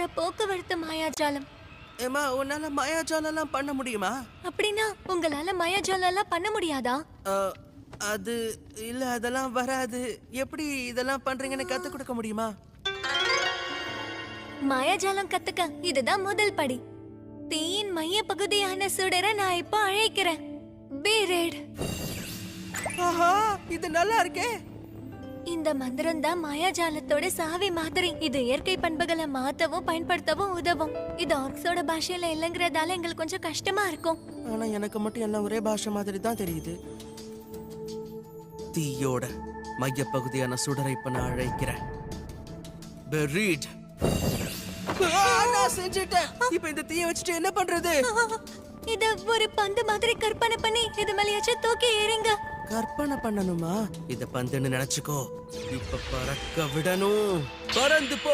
ஒரு போக்குவரத்து மாயாஜாலம். ஏமா உன்னால மாயாஜாலம் எல்லாம் பண்ண முடியுமா? அப்படின்னா உங்களால மாயாஜாலம் எல்லாம் பண்ண முடியாதா? அது இல்ல, அதெல்லாம் வராது. எப்படி இதெல்லாம் பண்றீங்கன்னு கத்து கொடுக்க முடியுமா? மாயாஜாலம் கத்துக்க இதுதான் முதல் படி. தீயின் மைய பகுதியான சுடரை நான் இப்ப அழைக்கிறேன். B red. ஆஹா, இது நல்லா இருக்கே. இந்த மந்திரம் தான் மாயாஜாலத்தோட சாவி மாதிரி. இது இயற்கை பண்புகளை மாத்தவும் பயன்படுத்தவும் உதவும். இது ஆர்க்ஸோட பாஷையில இல்லைங்கிறதால எங்களுக்கு கொஞ்சம் கஷ்டமா இருக்கும். ஆனா எனக்கு மட்டும் எல்லாம் ஒரே பாஷை மாதிரி தான் தெரியுது. தீயோட மைய பகுதியான சுடரை இப்ப நான் அழைக்கிறேன். பெரீட். நான் செஞ்சிட்டேன். இப்ப இந்த தீயை வச்சுட்டு என்ன பண்றது? இத ஒரு பந்து மாதிரி கற்பனை பண்ணி இது மேலயாச்சும் தூக்கி எறிங்க. கற்பனை பண்ணணுமா? இத பந்துன்னு நினைச்சுக்கோ. இப்ப பறக்க விடணும். பறந்து போ.